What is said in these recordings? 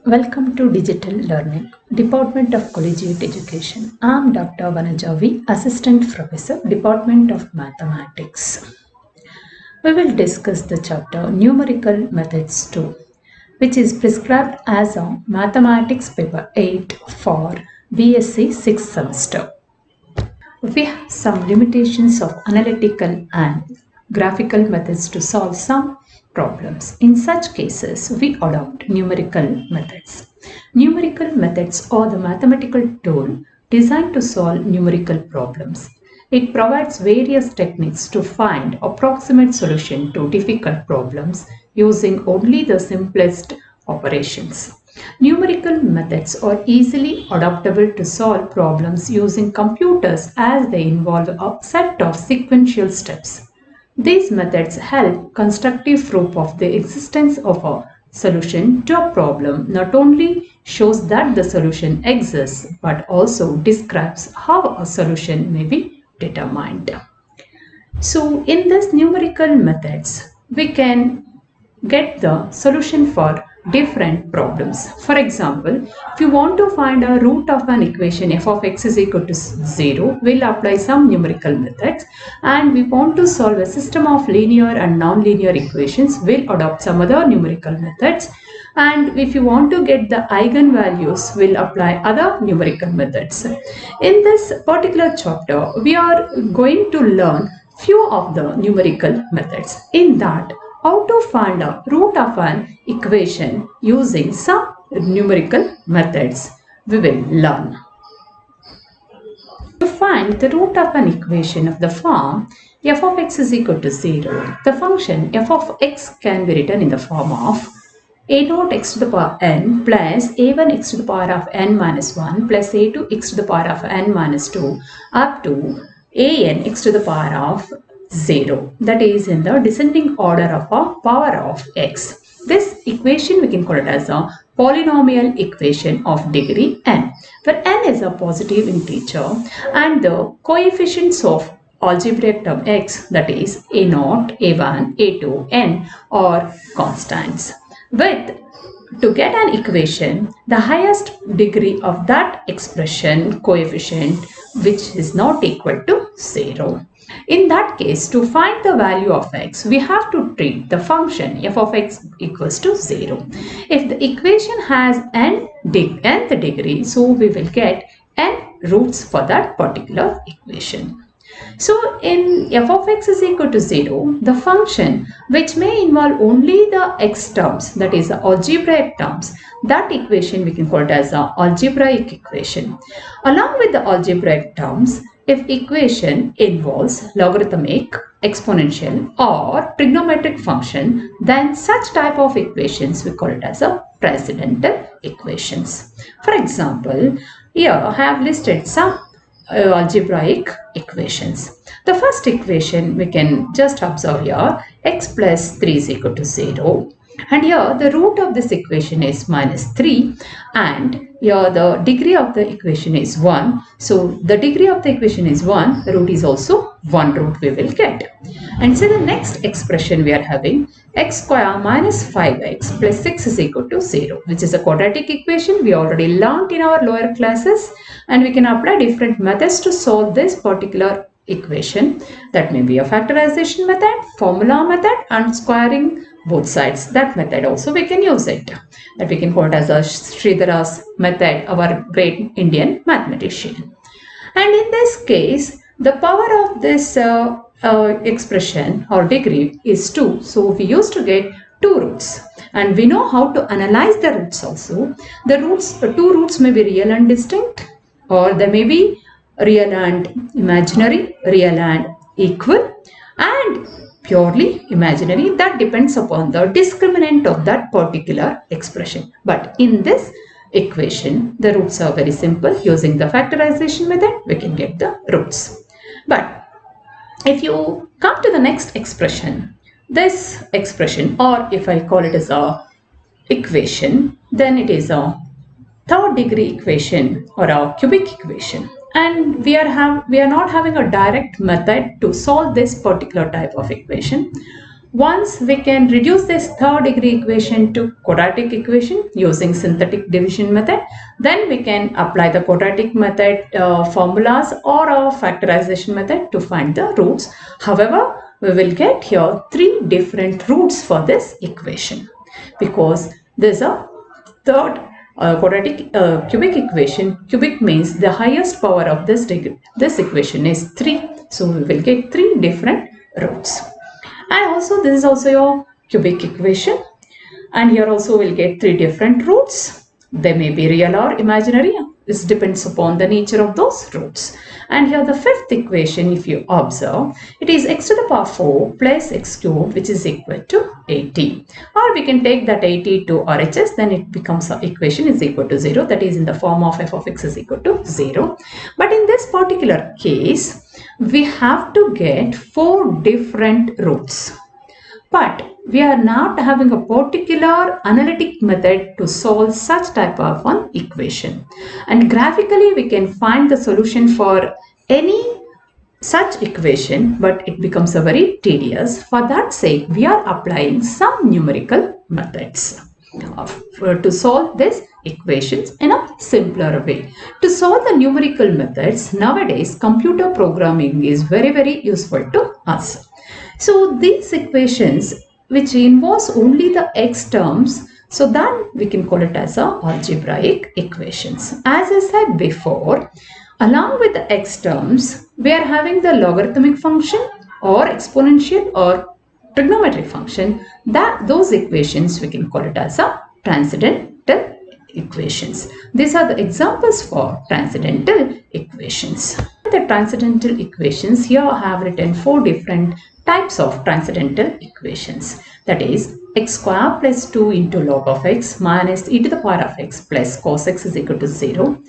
Welcome to Digital Learning, Department of Collegiate Education. I am Dr. Vanaja, Assistant Professor, Department of Mathematics. We will discuss the chapter Numerical Methods 2, which is prescribed as a Mathematics Paper-VIII for B.Sc 6th semester. We have some limitations of analytical and graphical methods to solve some problems. In such cases, we adopt numerical methods. Numerical methods are the mathematical tool designed to solve numerical problems. It provides various techniques to find approximate solution to difficult problems using only the simplest operations. Numerical methods are easily adaptable to solve problems using computers as they involve a set of sequential steps. These methods help constructive proof of the existence of a solution to a problem not only shows that the solution exists but also describes how a solution may be determined. So in this numerical methods, we can get the solution for different problems. For example, if you want to find a root of an equation f of x is equal to 0, we'll apply some numerical methods, and we want to solve a system of linear and non-linear equations, we'll adopt some other numerical methods, and if you want to get the eigenvalues, we'll apply other numerical methods. In this particular chapter, we are going to learn few of the numerical methods. In that, how to find a root of an equation using some numerical methods we will learn. To find the root of an equation of the form f of x is equal to 0, the function f of x can be written in the form of a0 x to the power n plus a1 x to the power of n minus 1 plus a2 x to the power of n minus 2 up to an x to the power of 0, that is in the descending order of a power of x. This equation we can call it as a polynomial equation of degree n, where n is a positive integer and the coefficients of algebraic term x, that is a0, a1, a2, n, are constants. To get an equation, the highest degree of that expression coefficient which is not equal to 0. In that case, to find the value of x, we have to treat the function f of x equals to 0. If the equation has nth degree, so we will get n roots for that particular equation. So in f of x is equal to 0, the function which may involve only the x terms, that is the algebraic terms, that equation we can call it as an algebraic equation. Along with the algebraic terms, if equation involves logarithmic, exponential or trigonometric function, then such type of equations we call it as a transcendental equations. For example, here I have listed some algebraic equations. The first equation we can just observe here, x plus 3 is equal to 0, and here the root of this equation is minus 3, and here the degree of the equation is 1. So the degree of the equation is 1, the root is also 1 root we will get. And so the next expression we are having, x square minus 5x plus 6 is equal to 0, which is a quadratic equation we already learnt in our lower classes, and we can apply different methods to solve this particular equation. That may be a factorization method, formula method, and squaring both sides. That method also we can use it. That we can call it as a Sridhara's method, our great Indian mathematician. And in this case, the power of this expression or degree is 2. So we used to get 2 roots. And we know how to analyze the roots also. The two roots may be real and distinct, or they may be real and imaginary, real and equal, and purely imaginary. That depends upon the discriminant of that particular expression. But in this equation, the roots are very simple. Using the factorization method, we can get the roots. But if you come to the next expression, this expression, or if I call it as a equation, then it is a third degree equation or a cubic equation. And we are not having a direct method to solve this particular type of equation. Once we can reduce this third degree equation to quadratic equation using synthetic division method, then we can apply the quadratic method formulas or a factorization method to find the roots. However, we will get here three different roots for this equation because there is a third quadratic cubic equation. Cubic means the highest power of this equation is 3. So we will get three different roots. And also this is also your cubic equation, and here also we'll get three different roots. They may be real or imaginary. This depends upon the nature of those roots. And here the fifth equation, if you observe, it is x to the power 4 plus x cubed, which is equal to 80. Or we can take that 80 to RHS, then it becomes the equation is equal to 0. That is in the form of f of x is equal to 0. But in this particular case, we have to get four different roots. But we are not having a particular analytic method to solve such type of an equation. And graphically we can find the solution for any such equation, but it becomes a very tedious. For that sake, we are applying some numerical methods to solve these equations in a simpler way. To solve the numerical methods, nowadays computer programming is very useful to us. So these equations which involves only the x terms, so then we can call it as a algebraic equations. As I said before, along with the x terms, we are having the logarithmic function or exponential or trigonometric function. Those equations we can call it as a transcendental equations. These are the examples for transcendental equations. The transcendental equations, here I have written four different types of transcendental equations. That is x square plus 2 into log of x minus e to the power of x plus cos x is equal to 0.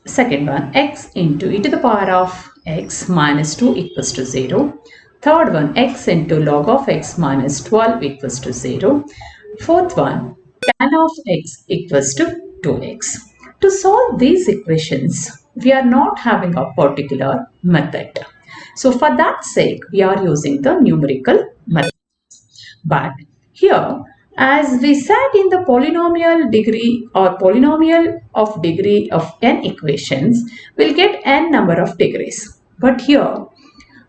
Second one, x into e to the power of x minus 2 equals to 0. Third one, x into log of x minus 12 equals to 0. Fourth one, tan of x equals to 2x. To solve these equations, we are not having a particular method. So for that sake, we are using the numerical method. But here, as we said in the polynomial degree or polynomial of degree of n equations, we'll get n number of degrees. But here,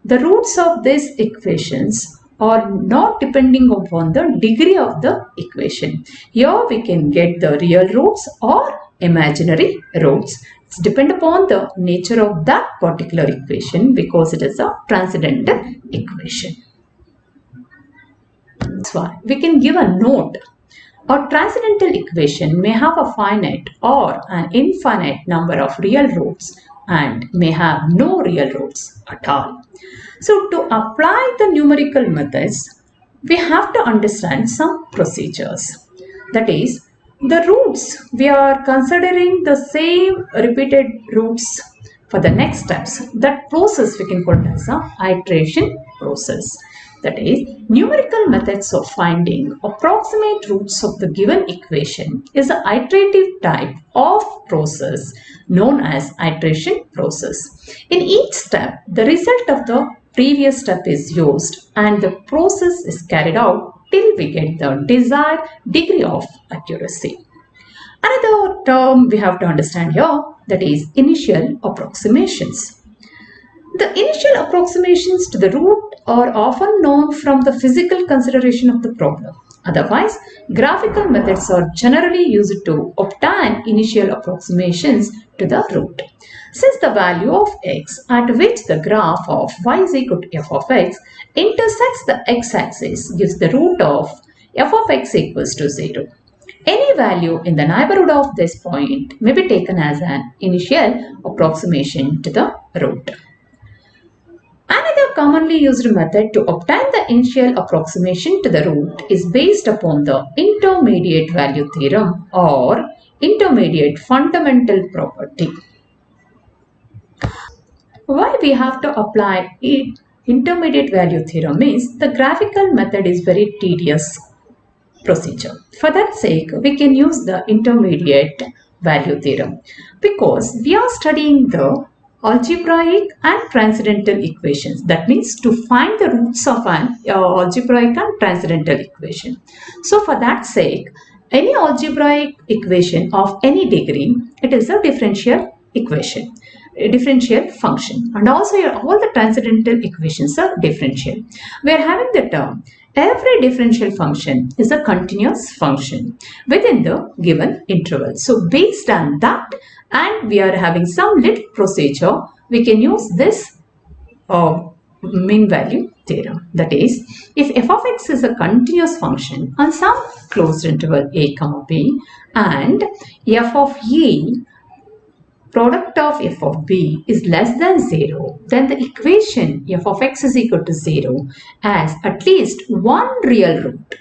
the roots of these equations are not depending upon the degree of the equation. Here we can get the real roots or imaginary roots. It's depend upon the nature of that particular equation because it is a transcendental equation. That's why we can give a note. A transcendental equation may have a finite or an infinite number of real roots and may have no real roots at all. So to apply the numerical methods, we have to understand some procedures. That is, the roots, we are considering the same repeated roots for the next steps. That process we can call it as a iteration process. That is, numerical methods of finding approximate roots of the given equation is an iterative type of process known as iteration process. In each step, the result of the previous step is used and the process is carried out till we get the desired degree of accuracy. Another term we have to understand here, that is initial approximations. The initial approximations to the root are often known from the physical consideration of the problem. Otherwise, graphical methods are generally used to obtain initial approximations to the root. Since the value of x at which the graph of y is equal to f of x intersects the x-axis gives the root of f of x equals to 0. Any value in the neighborhood of this point may be taken as an initial approximation to the root. Another commonly used method to obtain the initial approximation to the root is based upon the intermediate value theorem or intermediate fundamental property. Why we have to apply intermediate value theorem is the graphical method is very tedious procedure. For that sake, we can use the intermediate value theorem because we are studying the algebraic and transcendental equations. That means to find the roots of an algebraic and transcendental equation. So for that sake, any algebraic equation of any degree, it is a differential equation, a differential function, and also all the transcendental equations are differential. We are having the term every differential function is a continuous function within the given interval. So based on that, and we are having some little procedure, we can use this mean value theorem. That is, if f of x is a continuous function on some closed interval a comma b, and f of a, product of f of b, is less than 0, then the equation f of x is equal to 0 has at least one real root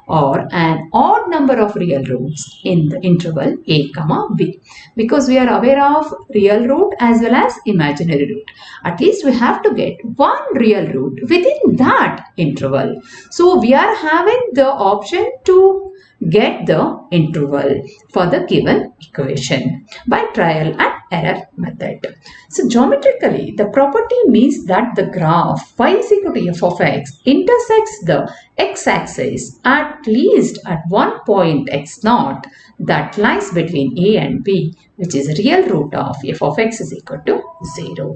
or an odd number of real roots in the interval a comma b. Because we are aware of real root as well as imaginary root, at least we have to get one real root within that interval. So we are having the option to get the interval for the given equation by trial and error method. So geometrically, the property means that the graph y is equal to f of x intersects the x-axis at least at one point x0 that lies between a and b, which is real root of f of x is equal to 0.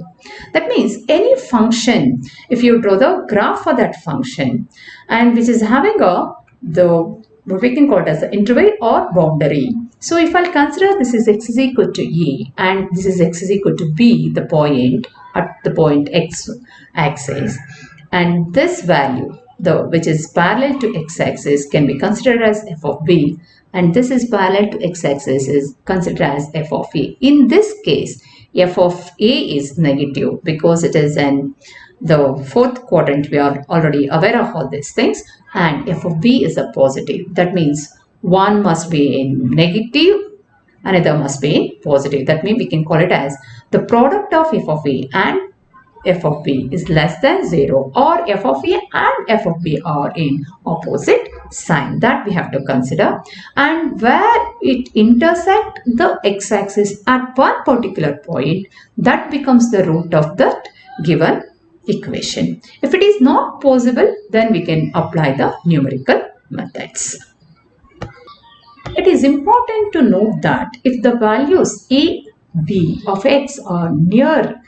That means any function, if you draw the graph for that function and which is having what we can call it as the interval or boundary. So if I'll consider this is x is equal to a and this is x is equal to b, the point at the point x axis, and this value which is parallel to x-axis can be considered as f of b, and this is parallel to x-axis is considered as f of a. In this case, f of a is negative because it is in the fourth quadrant. We are already aware of all these things, and f of b is a positive. That means one must be in negative, another must be in positive. That means we can call it as the product of f of a and f of b is less than 0, or f of a and f of b are in opposite sign. That we have to consider, and where it intersect the x-axis at one particular point, that becomes the root of that given equation. If it is not possible, then we can apply the numerical methods. It is important to note that if the values a, b of x are nearer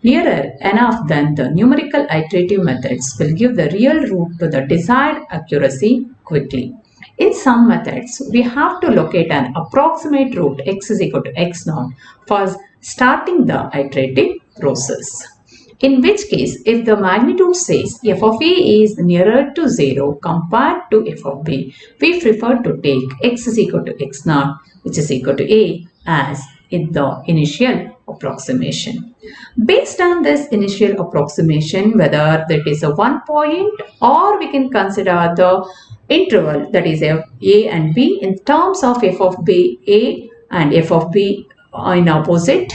enough, then the numerical iterative methods will give the real root to the desired accuracy quickly. In some methods, we have to locate an approximate root x is equal to x0 for starting the iterative process. In which case, if the magnitude says f of a is nearer to 0 compared to f of b, we prefer to take x is equal to x0, which is equal to a, as in the initial approximation. Based on this initial approximation, whether that is a 1 point or we can consider the interval, that is a and b, in terms of f of b a and f of b in opposite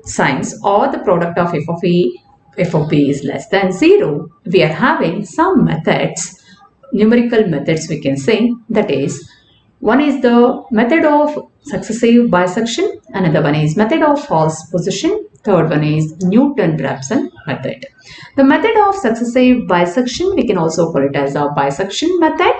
signs, or the product of f of a f of b is less than 0, we are having some methods, numerical methods we can say. That is, one is the method of successive bisection, another one is method of false position, third one is Newton-Raphson method. The method of successive bisection, we can also call it as a bisection method.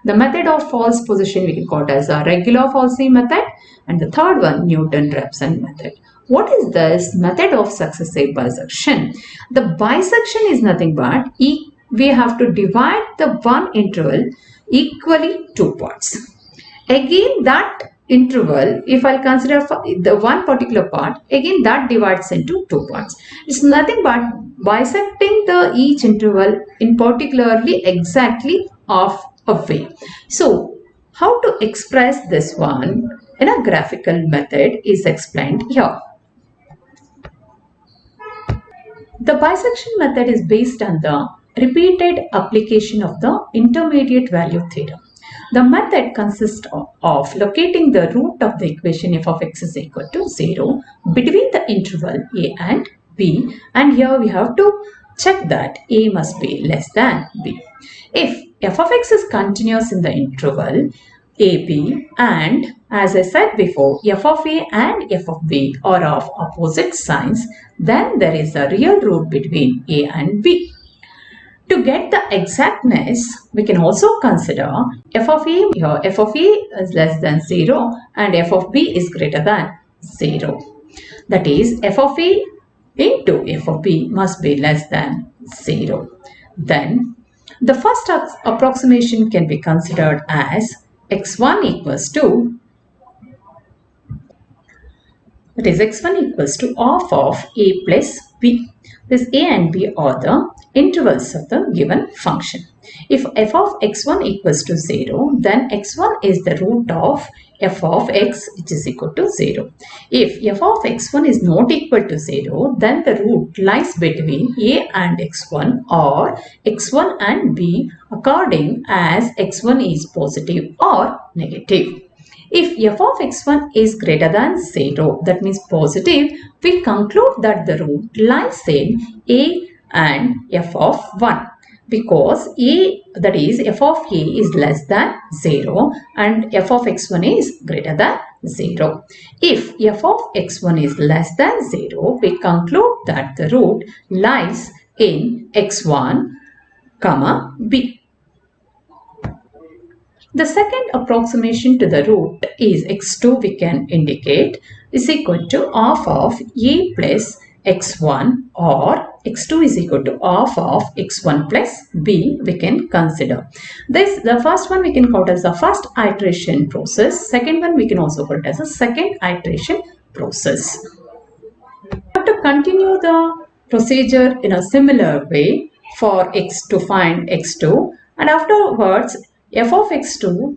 The method of false position, we can call it as a regular falsy method, and the third one, Newton-Raphson method. What is this method of successive bisection? The bisection is nothing but we have to divide the one interval equally two parts. Again, that interval, if I consider the one particular part, again that divides into two parts. It's nothing but bisecting the each interval in particularly exactly of a way. So how to express this one in a graphical method is explained here. The bisection method is based on the repeated application of the intermediate value theorem. The method consists of locating the root of the equation f of x is equal to 0 between the interval a and b, and here we have to check that a must be less than b. If f of x is continuous in the interval AB, and as I said before, f of A and f of B are of opposite signs, then there is a real root between A and B. To get the exactness, we can also consider f of A, here f of A is less than 0 and f of B is greater than 0. That is, f of A into f of B must be less than 0. Then, the first approximation can be considered as x1 equals to, that is x1 equals to half of A plus B. This A and B are the intervals of the given function. If f of x1 equals to 0, then x1 is the root of f of x, which is equal to 0. If f of x1 is not equal to 0, then the root lies between A and x1 or x1 and B according as x1 is positive or negative. If f of x1 is greater than 0, that means positive, we conclude that the root lies in A and f of 1, because A, that is f of A is less than 0 and f of x1 is greater than 0. If f of x1 is less than 0, we conclude that the root lies in x1, B. The second approximation to the root is x2, we can indicate, is equal to half of A plus x1, or x2 is equal to half of x1 plus b, we can consider. The first one we can call it as the first iteration process. Second one we can also call it as a second iteration process. We have to continue the procedure in a similar way for x to find x2, and afterwards f of x2,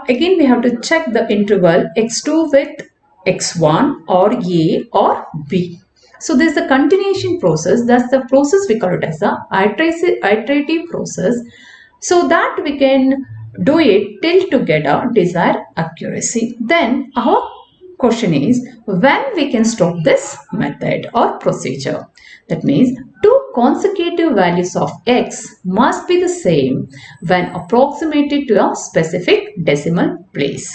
again we have to check the interval x2 with x1 or A or B. So this is the continuation process. That's the process we call it as the iterative process, so that we can do it till to get a desired accuracy. Then our question is, when we can stop this method or procedure. That means two consecutive values of x must be the same when approximated to a specific decimal place,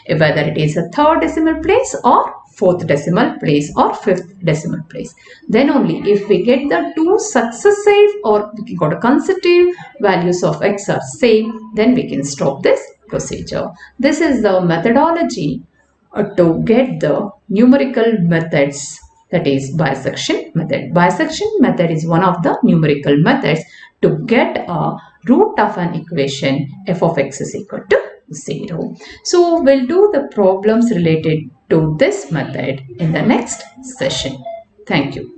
whether it is a third decimal place or fourth decimal place or fifth decimal place. Then only if we get the two successive or we got a consecutive values of x are same, then we can stop this procedure. This is the methodology to get the numerical methods, that is bisection method. Bisection method is one of the numerical methods to get a root of an equation f of x is equal to 0. So we'll do the problems related to this method in the next session. Thank you.